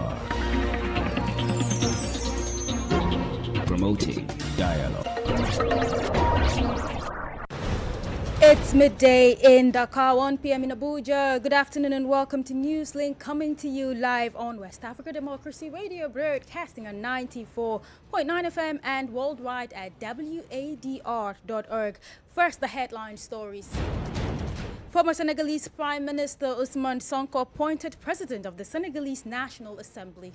Dakar. Promoting dialogue. It's midday in Dakar, 1 p.m. in Abuja. Good afternoon and welcome to Newslink, coming to you live on West Africa Democracy Radio, broadcasting on 94.9 FM and worldwide at wadr.org. First, the headline stories. Former Senegalese Prime Minister Ousmane Sonko appointed President of the Senegalese National Assembly.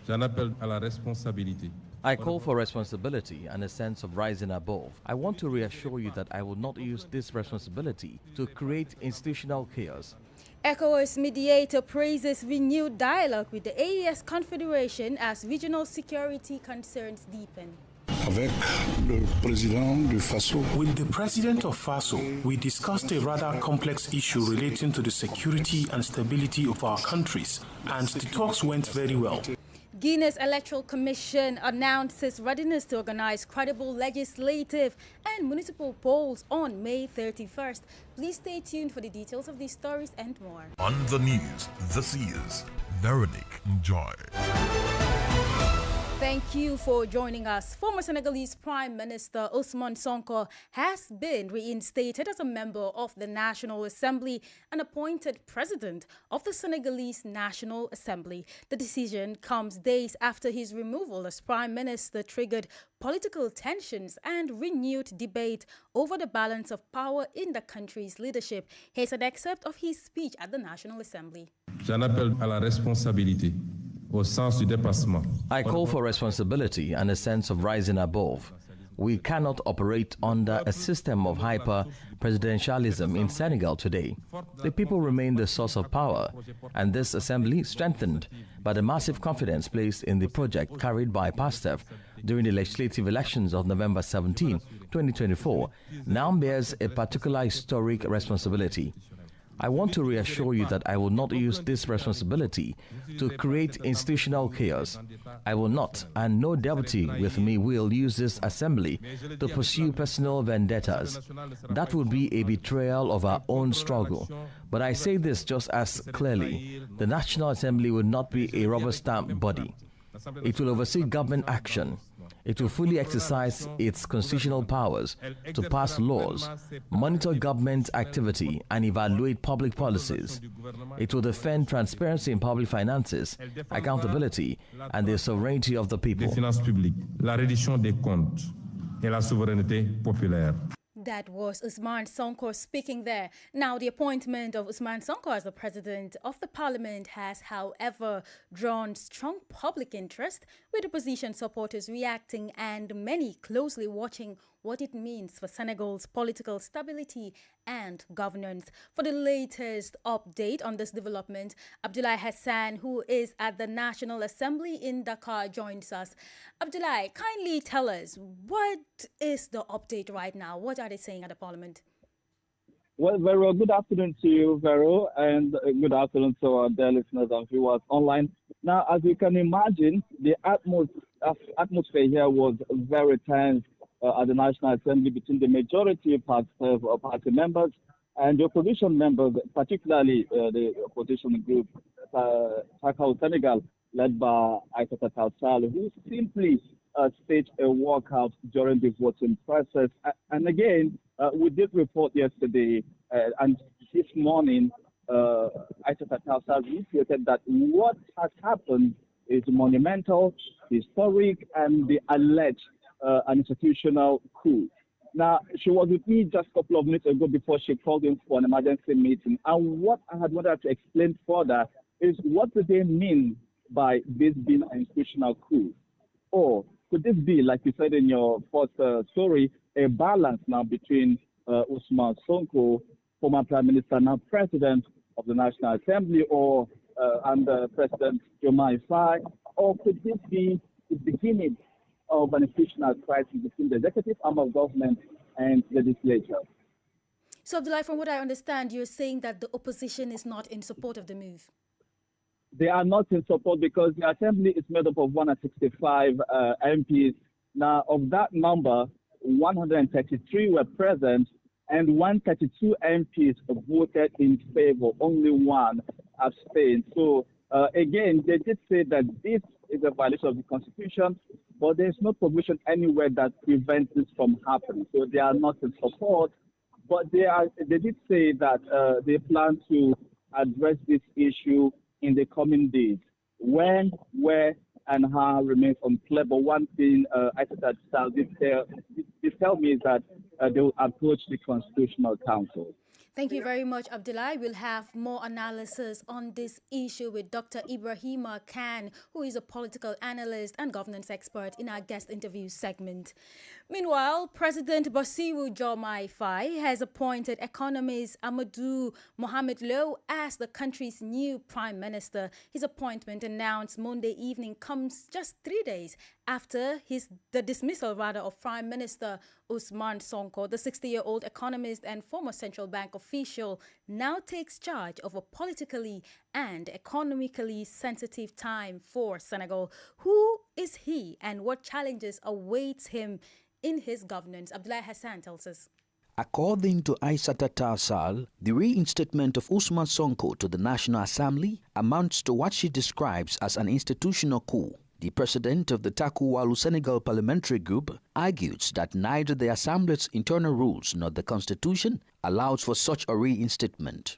J'en appelle à la responsabilité. I call for responsibility and a sense of rising above. I want to reassure you that I will not use this responsibility to create institutional chaos. ECOWAS mediator praises renewed dialogue with the AES Confederation as regional security concerns deepen. With the president of FASO, we discussed a rather complex issue relating to the security and stability of our countries, and the talks went very well. Guinea's Electoral Commission announces readiness to organize credible legislative and municipal polls on May 31st. Please stay tuned for the details of these stories and more. On the news, this is Veronique Joy. Thank you for joining us. Former Senegalese Prime Minister Ousmane Sonko has been reinstated as a member of the National Assembly and appointed President of the Senegalese National Assembly. The decision comes days after his removal as Prime Minister triggered political tensions and renewed debate over the balance of power in the country's leadership. Here's an excerpt of his speech at the National Assembly. J'en appelle à la responsabilité. I call for responsibility and a sense of rising above. We cannot operate under a system of hyper-presidentialism in Senegal today. The people remain the source of power, and this assembly, strengthened by the massive confidence placed in the project carried by PASTEF during the legislative elections of November 17, 2024, now bears a particular historic responsibility. I want to reassure you that I will not use this responsibility to create institutional chaos. I will not, and no deputy with me will use this assembly to pursue personal vendettas. That would be a betrayal of our own struggle. But I say this just as clearly. The National Assembly will not be a rubber stamp body. It will oversee government action. It will fully exercise its constitutional powers to pass laws, monitor government activity, and evaluate public policies. It will defend transparency in public finances, accountability, and the sovereignty of the people. La reddition des comptes et la souveraineté populaire. That was Ousmane Sonko speaking there. Now, the appointment of Ousmane Sonko as the president of the parliament has, however, drawn strong public interest, with opposition supporters reacting and many closely watching what it means for Senegal's political stability and governance. For the latest update on this development, Abdoulaye Hassan, who is at the National Assembly in Dakar, joins us. Abdoulaye, kindly tell us, what is the update right now? What are they saying at the parliament? Well, Vero, good afternoon to you, Vero, and good afternoon to our dear listeners and viewers online. Now, as you can imagine, the atmosphere here was very tense at the National Assembly between the majority party members and the opposition members, particularly the opposition group, Senegal, led by Aissata Tall Sall, who simply staged a walkout during the voting process. And again, we did report yesterday and this morning, Aissata Tall Sall reiterated that what has happened is monumental, historic, and the alleged an institutional coup. Now, she was with me just a couple of minutes ago before she called in for an emergency meeting. And what I had wanted to explain further is, what do they mean by this being an institutional coup? Or could this be, like you said in your first story, a balance now between Ousmane Sonko, former Prime Minister, now President of the National Assembly, or and President Diomaye Faye? Or could this be the beginning of an institutional crisis between the executive arm of government and legislature? So, Abdoulaye, from what I understand, you're saying that the opposition is not in support of the move. They are not in support because the assembly is made up of 165 MPs. Now, of that number, 133 were present and 132 MPs voted in favor. Only one abstained. So Again, they did say that this is a violation of the Constitution, but there's no provision anywhere that prevents this from happening. So they are not in support, but they did say that they plan to address this issue in the coming days. When, where, and how remains unclear. But one thing I said that they tell me is that they will approach the Constitutional Council. Thank you very much, Abdullah. We'll have more analysis on this issue with Dr. Ibrahima Khan, who is a political analyst and governance expert, in our guest interview segment. Meanwhile, President Bassirou Diomaye Faye has appointed economist Amadou Mohamed Lo as the country's new prime minister. His appointment, announced Monday evening, comes just 3 days after the dismissal of Prime Minister Ousmane Sonko. The 60-year-old economist and former central bank official now takes charge of a politically and economically sensitive time for Senegal. Who is he and what challenges awaits him in his governance? Abdullah Hassan tells us. According to Aissata Tarsal, the reinstatement of Ousmane Sonko to the National Assembly amounts to what she describes as an institutional coup. The president of the Taku-Walu Senegal Parliamentary Group argues that neither the Assembly's internal rules nor the Constitution allows for such a reinstatement.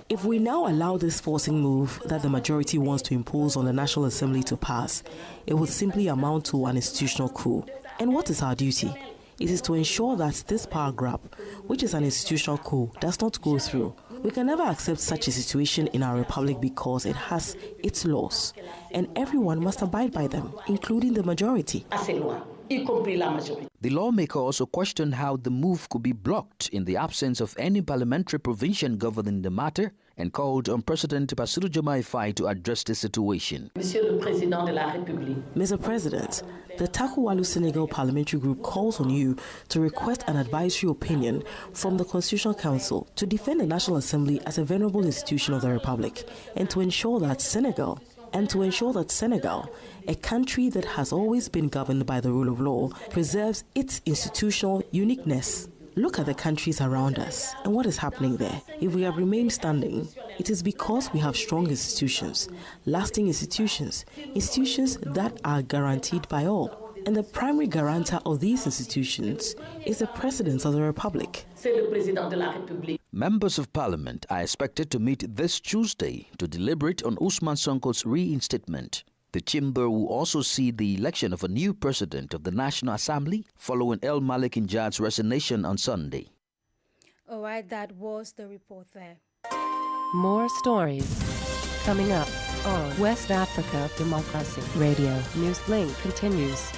If we now allow this forcing move that the majority wants to impose on the National Assembly to pass, it would simply amount to an institutional coup. And what is our duty? It is to ensure that this power grab, which is an institutional coup, does not go through. We can never accept such a situation in our republic because it has its laws, and everyone must abide by them, including the majority. The lawmaker also questioned how the move could be blocked in the absence of any parliamentary provision governing the matter, and called on President Bassirou Diomaye Faye to address the situation. Mr. President, the Taku-Walu Senegal Parliamentary Group calls on you to request an advisory opinion from the Constitutional Council to defend the National Assembly as a venerable institution of the Republic, and to ensure that Senegal, a country that has always been governed by the rule of law, preserves its institutional uniqueness. Look at the countries around us and what is happening there. If we have remained standing, it is because we have strong institutions, lasting institutions, institutions that are guaranteed by all. And the primary guarantor of these institutions is the President of the Republic. Members of Parliament are expected to meet this Tuesday to deliberate on Ousmane Sonko's reinstatement. The chamber will also see the election of a new president of the National Assembly following El Malik N'Jad's resignation on Sunday. All right, that was the report there. More stories coming up on West Africa Democracy Radio. Newslink continues.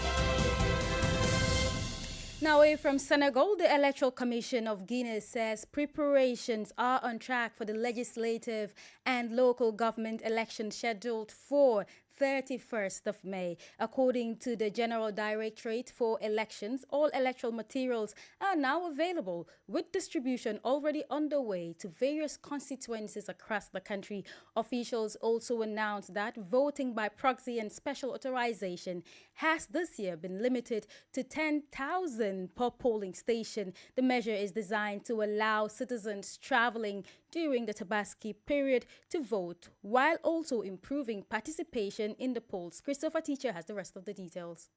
Now, away from Senegal, the Electoral Commission of Guinea says preparations are on track for the legislative and local government elections scheduled for 31st of May. According to the General Directorate for Elections, all electoral materials are now available, with distribution already underway to various constituencies across the country. Officials also announced that voting by proxy and special authorization has this year been limited to 10,000 per polling station. The measure is designed to allow citizens traveling during the Tabaski period to vote, while also improving participation in the polls. Christopher Teacher has the rest of the details.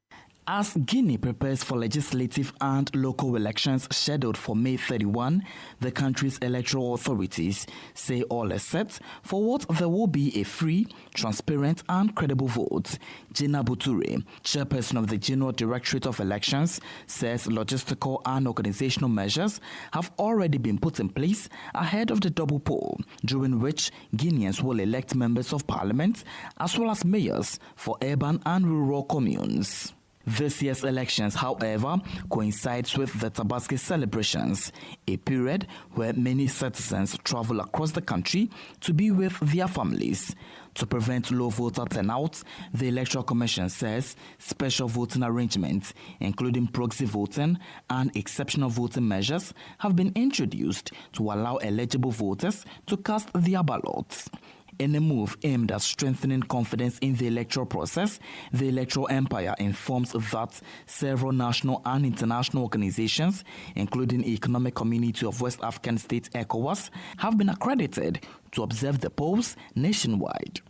As Guinea prepares for legislative and local elections scheduled for May 31, the country's electoral authorities say all is set for what there will be a free, transparent and credible vote. Gina Boutoure, chairperson of the General Directorate of Elections, says logistical and organizational measures have already been put in place ahead of the double poll, during which Guineans will elect members of parliament as well as mayors for urban and rural communes. This year's elections, however, coincides with the Tabaski celebrations, a period where many citizens travel across the country to be with their families. To prevent low voter turnout, the Electoral Commission says special voting arrangements, including proxy voting and exceptional voting measures, have been introduced to allow eligible voters to cast their ballots. In a move aimed at strengthening confidence in the electoral process, the Electoral Empire informs that several national and international organizations, including the Economic Community of West African States (ECOWAS), have been accredited to observe the polls nationwide.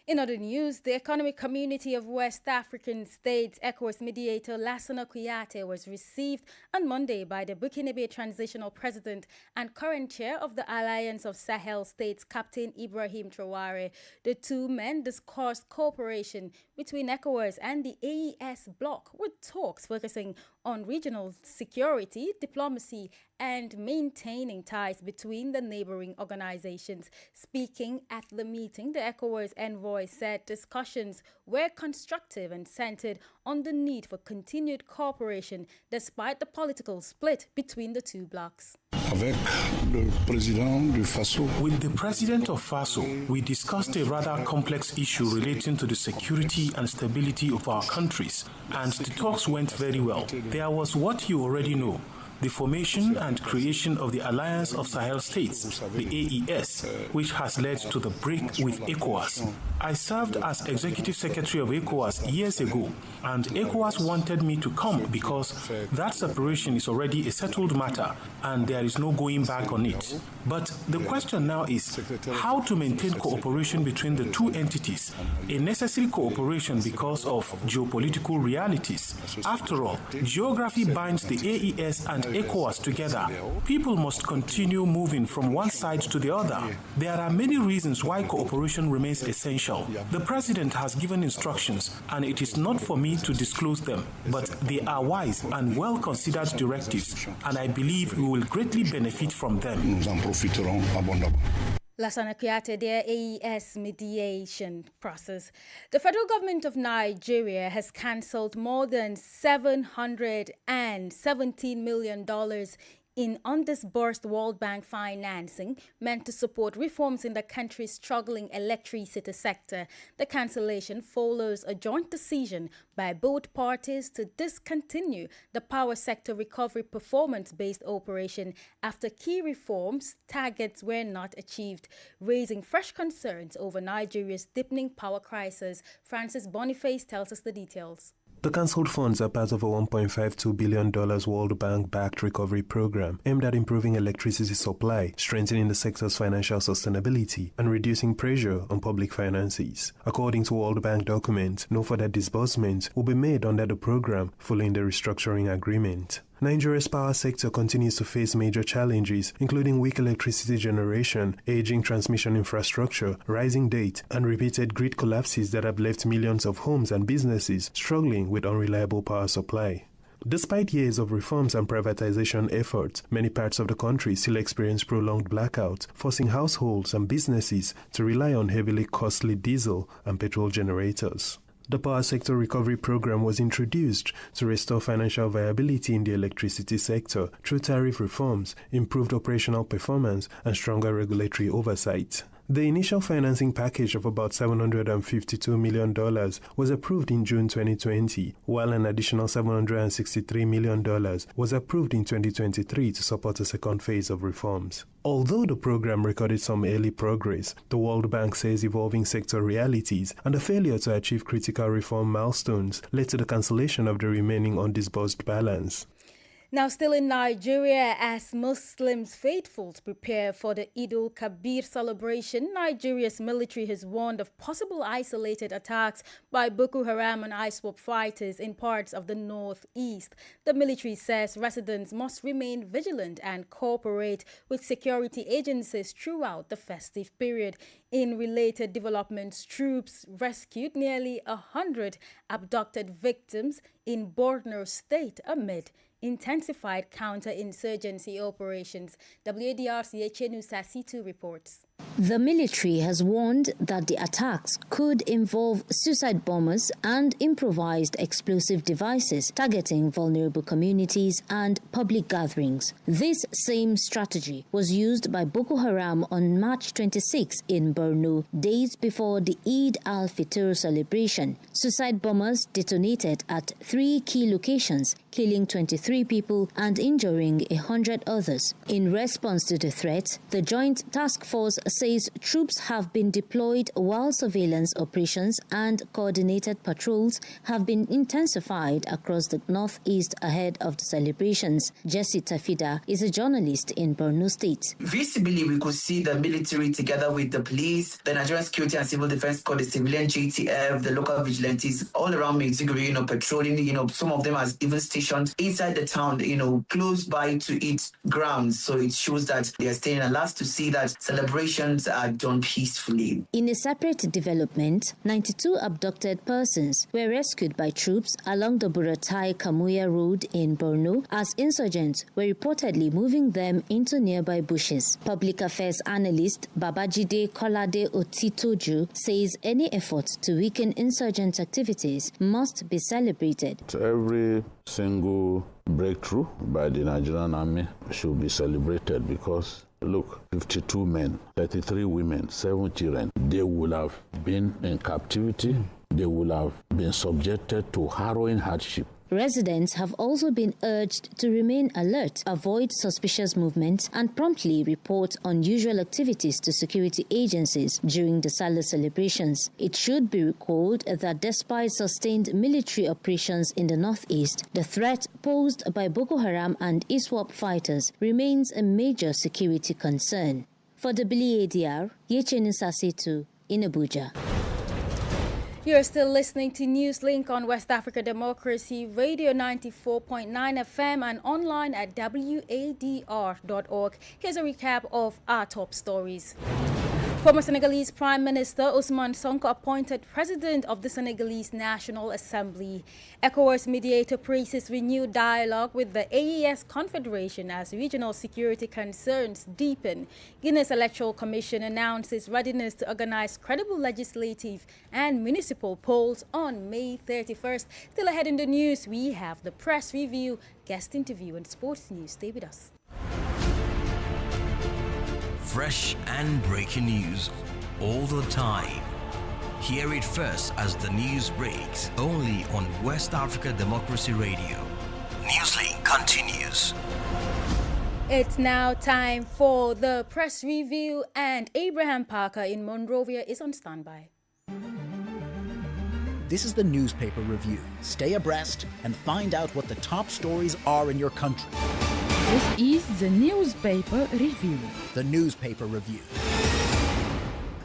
In other news, the Economic Community of West African States ECOWAS mediator Lassana Kouyaté was received on Monday by the Burkinabe Transitional President and current chair of the Alliance of Sahel States, Captain Ibrahim Traoré. The two men discussed cooperation between ECOWAS and the AES bloc, with talks focusing on regional security, diplomacy, and maintaining ties between the neighboring organizations. Speaking at the meeting, the ECOWAS envoy said discussions were constructive and centered on the need for continued cooperation despite the political split between the two blocs. With the president of FASO, we discussed a rather complex issue relating to the security and stability of our countries, and the talks went very well. There was what you already know: the formation and creation of the Alliance of Sahel States, the AES, which has led to the break with ECOWAS. I served as Executive Secretary of ECOWAS years ago, and ECOWAS wanted me to come because that separation is already a settled matter and there is no going back on it. But the question now is how to maintain cooperation between the two entities, a necessary cooperation because of geopolitical realities. After all, geography binds the AES and ECOWAS together. People must continue moving from one side to the other. There are many reasons why cooperation remains essential. The president has given instructions, and it is not for me to disclose them, but they are wise and well-considered directives, and I believe we will greatly benefit from them. Lassana Kouyaté, their AES mediation process. The federal government of Nigeria has cancelled more than $717 million in undisbursed World Bank financing meant to support reforms in the country's struggling electricity sector. The cancellation follows a joint decision by both parties to discontinue the power sector recovery performance-based operation after key reforms targets were not achieved, raising fresh concerns over Nigeria's deepening power crisis. Francis Boniface tells us the details. The cancelled funds are part of a $1.52 billion World Bank-backed recovery program aimed at improving electricity supply, strengthening the sector's financial sustainability, and reducing pressure on public finances. According to World Bank documents, no further disbursements will be made under the program following the restructuring agreement. Nigeria's power sector continues to face major challenges, including weak electricity generation, aging transmission infrastructure, rising debt, and repeated grid collapses that have left millions of homes and businesses struggling with unreliable power supply. Despite years of reforms and privatization efforts, many parts of the country still experience prolonged blackouts, forcing households and businesses to rely on heavily costly diesel and petrol generators. The Power Sector Recovery Program was introduced to restore financial viability in the electricity sector through tariff reforms, improved operational performance, and stronger regulatory oversight. The initial financing package of about $752 million was approved in June 2020, while an additional $763 million was approved in 2023 to support a second phase of reforms. Although the program recorded some early progress, the World Bank says evolving sector realities and the failure to achieve critical reform milestones led to the cancellation of the remaining undisbursed balance. Now, still in Nigeria, as Muslims faithful prepare for the Eid al-Kabir celebration, Nigeria's military has warned of possible isolated attacks by Boko Haram and ISWAP fighters in parts of the northeast. The military says residents must remain vigilant and cooperate with security agencies throughout the festive period. In related developments, troops rescued nearly 100 abducted victims in Borno State amid intensified counter-insurgency operations. WADR's Yechenu Sasitu reports. The military has warned that the attacks could involve suicide bombers and improvised explosive devices targeting vulnerable communities and public gatherings. This same strategy was used by Boko Haram on March 26 in Borno, days before the Eid al-Fitr celebration. Suicide bombers detonated at 3 key locations, killing 23 people and injuring 100 others. In response to the threat, the Joint Task Force says troops have been deployed while surveillance operations and coordinated patrols have been intensified across the northeast ahead of the celebrations. Jesse Tafida is a journalist in Borno State. Visibly, we could see the military together with the police, the Nigerian Security and Civil Defense Corps, the civilian JTF, the local vigilantes all around Maiduguri, patrolling, some of them are even stationed inside the town, close by to its grounds. So it shows that they are staying alert to see that celebrations are done peacefully. In a separate development, 92 abducted persons were rescued by troops along the Buratai-Kamuya road in Borno as insurgents were reportedly moving them into nearby bushes. Public affairs analyst Babajide Kolade Otitoju says any effort to weaken insurgent activities must be celebrated. Every single breakthrough by the Nigerian army should be celebrated because, look, 52 men, 33 women, 7 children, they will have been in captivity, they will have been subjected to harrowing hardship. Residents have also been urged to remain alert, avoid suspicious movements, and promptly report unusual activities to security agencies during the Salah celebrations. It should be recalled that despite sustained military operations in the northeast, the threat posed by Boko Haram and ISWAP fighters remains a major security concern. For the WADR, Yecheni Sasetu in Abuja. You're still listening to Newslink on West Africa Democracy Radio 94.9 FM and online at wadr.org. Here's a recap of our top stories. Former Senegalese Prime Minister Ousmane Sonko appointed President of the Senegalese National Assembly. ECOWAS mediator praises renewed dialogue with the AES Confederation as regional security concerns deepen. Guinea's Electoral Commission announces readiness to organize credible legislative and municipal polls on May 31st. Still ahead in the news, we have the press review, guest interview, and sports news. Stay with us. Fresh and breaking news all the time. Hear it first as the news breaks, only on West Africa Democracy Radio. Newslink continues. It's now time for the press review, and Abraham Parker in Monrovia is on standby. This is the newspaper review. Stay abreast and find out what the top stories are in your country. This is the newspaper review. The newspaper review.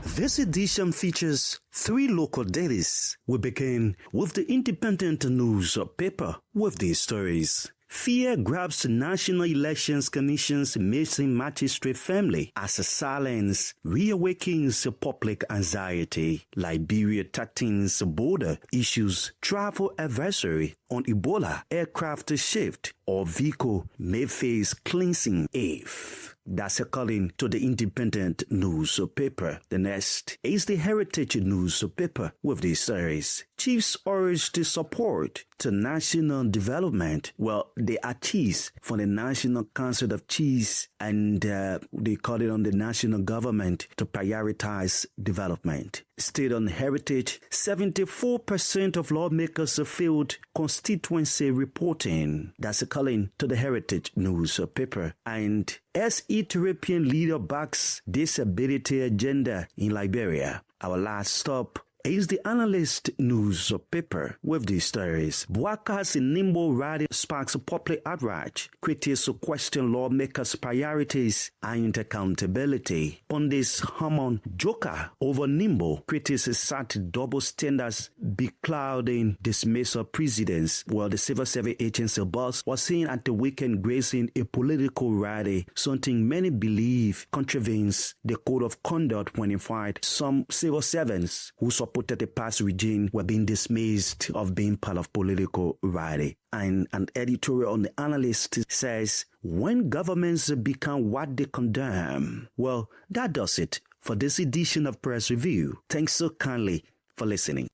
This edition features 3 local dailies. We begin with the Independent newspaper with these stories. Fear grabs National Elections Commission's missing magistrate family as a silence reawakens public anxiety. Liberia tightens border issues travel advisory on Ebola aircraft shift or vehicle may face cleansing if. That's according to the Independent newspaper. The next is the Heritage newspaper with these stories. Chiefs urge to support to national development. Well, they are chiefs from the National Council of Chiefs and they call it on the national government to prioritize development. State on Heritage, 74% of lawmakers failed constituency reporting. That's according to the Heritage newspaper. And as Ethiopian leader backs disability agenda in Liberia. Our last stop is the Analyst newspaper with these stories. Bwaka's Nimbo rally sparks public outrage. Critics question lawmakers' priorities and accountability. Pundits Hammond Joker over Nimbo. Critics cite double standards beclouding dismissal precedents. While the civil service agency boss was seen at the weekend gracing a political rally, something many believe contravenes the code of conduct when in fact some civil servants who supported the past regime were being dismissed of being part of political rally. And an editorial on the Analyst says, when governments become what they condemn. Well, that does it for this edition of Press Review. Thanks so kindly for listening.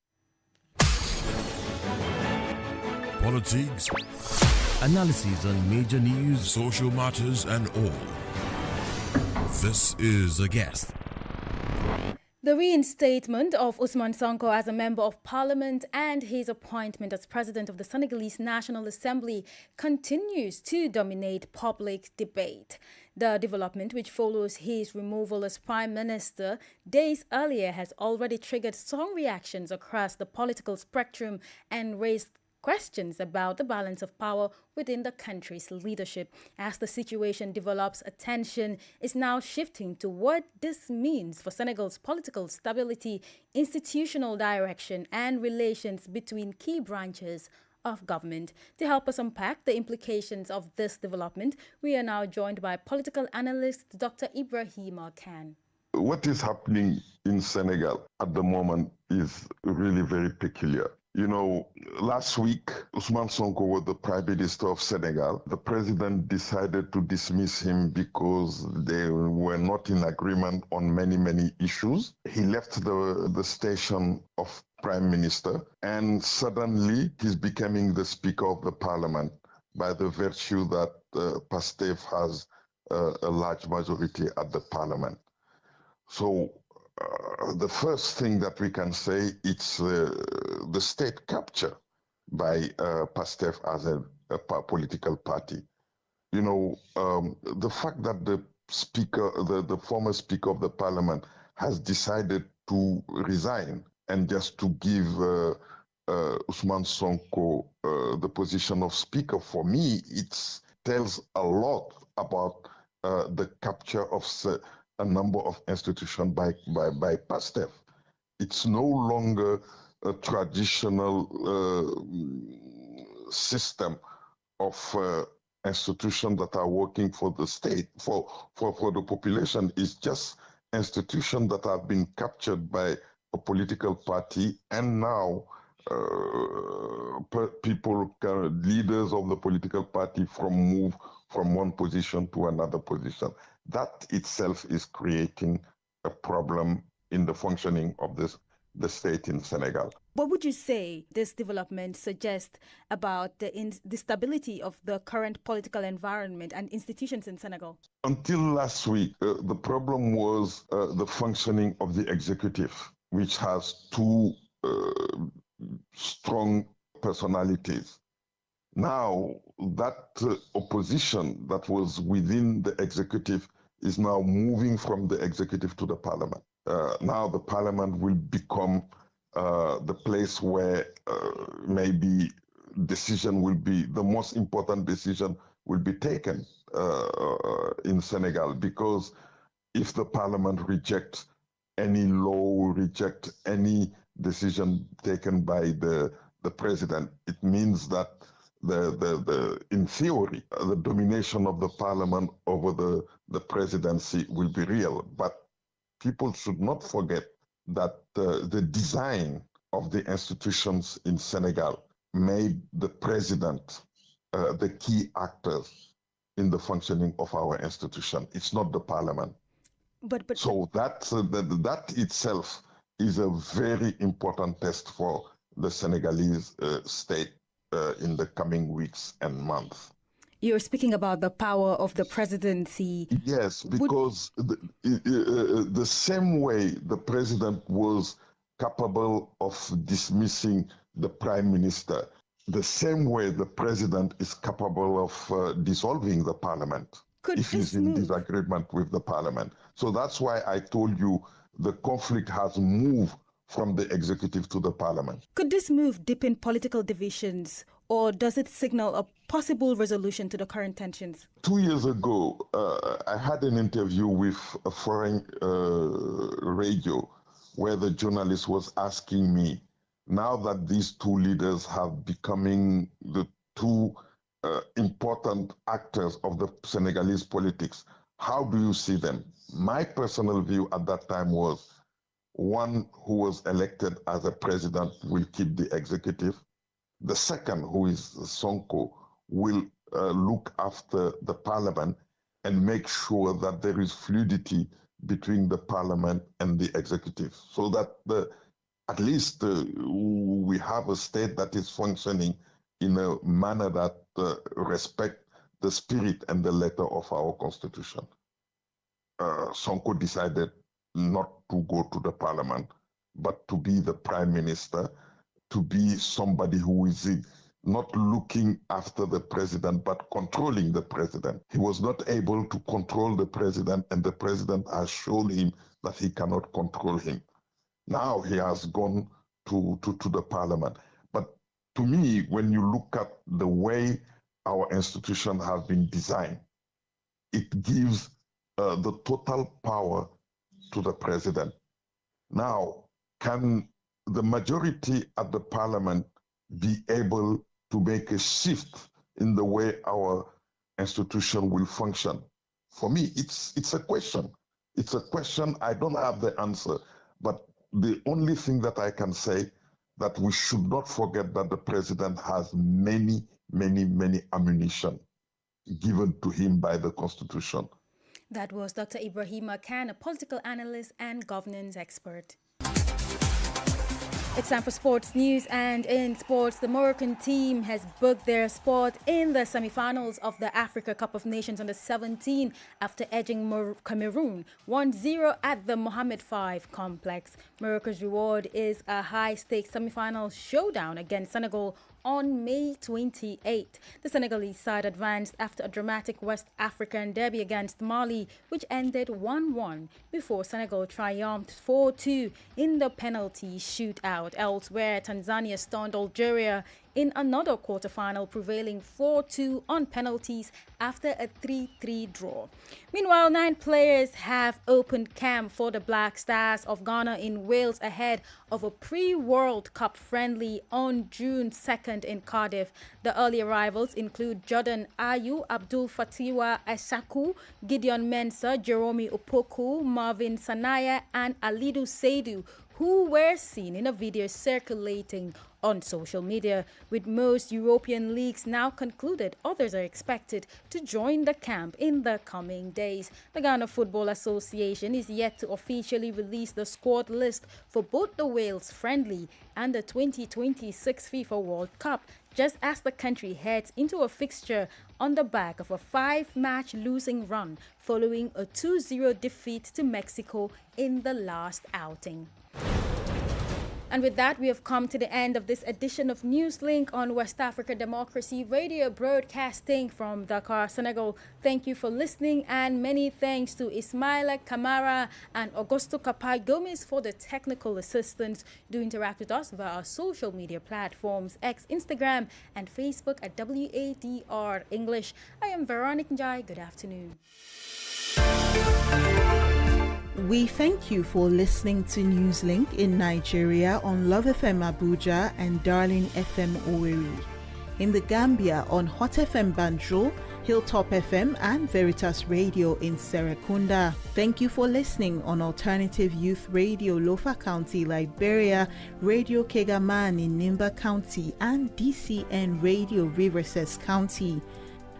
Politics, analysis on major news, social matters, and all. This is A Guest. The reinstatement of Ousmane Sonko as a member of parliament and his appointment as president of the Senegalese National Assembly continues to dominate public debate. The development, which follows his removal as prime minister days earlier, has already triggered strong reactions across the political spectrum and raised questions about the balance of power within the country's leadership. As the situation develops, attention is now shifting to what this means for Senegal's political stability, institutional direction, and relations between key branches of government. To help us unpack the implications of this development, we are now joined by political analyst Dr. Ibrahima Khan. What is happening in Senegal at the moment is really very peculiar. You know, last week, Ousmane Sonko was the Prime Minister of Senegal. The president decided to dismiss him because they were not in agreement on many issues. He left the station of Prime Minister, and suddenly he's becoming the Speaker of the Parliament by the virtue that Pastef has a large majority at the Parliament. So the first thing that we can say, it's the state capture by Pastef as a political party. You know, the fact that the speaker, the former speaker of the parliament, has decided to resign and just to give Ousmane Sonko the position of speaker, for me, it tells a lot about the capture of a number of institutions by Pastef. It's no longer a traditional system of institutions that are working for the state, for the population. It's just institutions that have been captured by a political party, and now leaders of the political party move from one position to another position. That itself is creating a problem in the functioning of the state in Senegal. What would you say this development suggests about the stability of the current political environment and institutions in Senegal? Until last week, the problem was the functioning of the executive, which has two strong personalities. Now, that opposition that was within the executive is now moving from the executive to the parliament. Now the parliament will become the place where maybe the most important decision will be taken in Senegal, because if the parliament rejects any law, rejects any decision taken by the president, it means that in theory, the domination of the parliament over the presidency will be real. But people should not forget that the design of the institutions in Senegal made the president the key actors in the functioning of our institution. It's not the parliament. So that itself is a very important test for the Senegalese state in the coming weeks and months. You're speaking about the power of the presidency. Yes, because the same way the president was capable of dismissing the prime minister, the same way the president is capable of dissolving the parliament if he's in disagreement with the parliament. So that's why I told you the conflict has moved from the executive to the parliament. Could this move deepen political divisions, or does it signal a possible resolution to the current tensions? 2 years ago, I had an interview with a foreign radio where the journalist was asking me, now that these two leaders have becoming the two important actors of the Senegalese politics, how do you see them? My personal view at that time was, one who was elected as a president will keep the executive. The second, who is Sonko, will look after the parliament and make sure that there is fluidity between the parliament and the executive, so that at least we have a state that is functioning in a manner that respects the spirit and the letter of our constitution. Sonko decided not to go to the parliament, but to be the prime minister, to be somebody who is not looking after the president, but controlling the president. He was not able to control the president, and the president has shown him that he cannot control him. Now he has gone to the parliament. But to me, when you look at the way our institution has been designed, it gives the total power to the president. Now, can the majority at the parliament be able to make a shift in the way our institution will function? For me, it's a question. It's a question. I don't have the answer. But the only thing that I can say, that we should not forget that the president has many ammunition given to him by the Constitution. That was Dr. Ibrahima Khan, a political analyst and governance expert. It's time for sports news, and in sports, the Moroccan team has booked their spot in the semi-finals of the Africa Cup of Nations under-17 after edging Cameroon 1-0 at the Mohammed V complex. Morocco's reward is a high-stakes semi-final showdown against Senegal on May 28. The Senegalese side advanced after a dramatic West African derby against Mali, which ended 1-1 before Senegal triumphed 4-2 in the penalty shootout. Elsewhere, Tanzania stunned Algeria in another quarterfinal, prevailing 4-2 on penalties after a 3-3 draw. Meanwhile, 9 players have opened camp for the Black Stars of Ghana in Wales ahead of a pre-World Cup friendly on June 2nd in Cardiff. The early arrivals include Jordan Ayew, Abdul Fatiwa Asaku, Gideon Mensah, Jerome Opoku, Marvin Sanaya, and Alidu Seidu, who were seen in a video circulating on social media. With most European leagues now concluded, others are expected to join the camp in the coming days. The Ghana Football Association is yet to officially release the squad list for both the Wales friendly and the 2026 FIFA World Cup, just as the country heads into a fixture on the back of a 5-match losing run following a 2-0 defeat to Mexico in the last outing. And with that, we have come to the end of this edition of Newslink on West Africa Democracy Radio, broadcasting from Dakar, Senegal. Thank you for listening, and many thanks to Ismaila Kamara and Augusto Capai Gomez for the technical assistance. Do interact with us via our social media platforms, X, Instagram, and Facebook at WADR English. I am Veronica Njai. Good afternoon. We thank you for listening to Newslink in Nigeria on Love FM Abuja and Darling FM Owerri. In the Gambia on Hot FM Banjul, Hilltop FM and Veritas Radio in Serekunda. Thank you for listening on Alternative Youth Radio Lofa County, Liberia, Radio Kegaman in Nimba County, and DCN Radio Riverses County.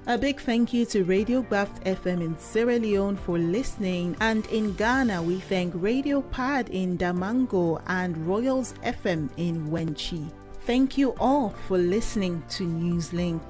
A big thank you to Radio Baft FM in Sierra Leone for listening, and in Ghana we thank Radio Pad in Damango and Royals FM in Wenchi. Thank you all for listening to Newslink.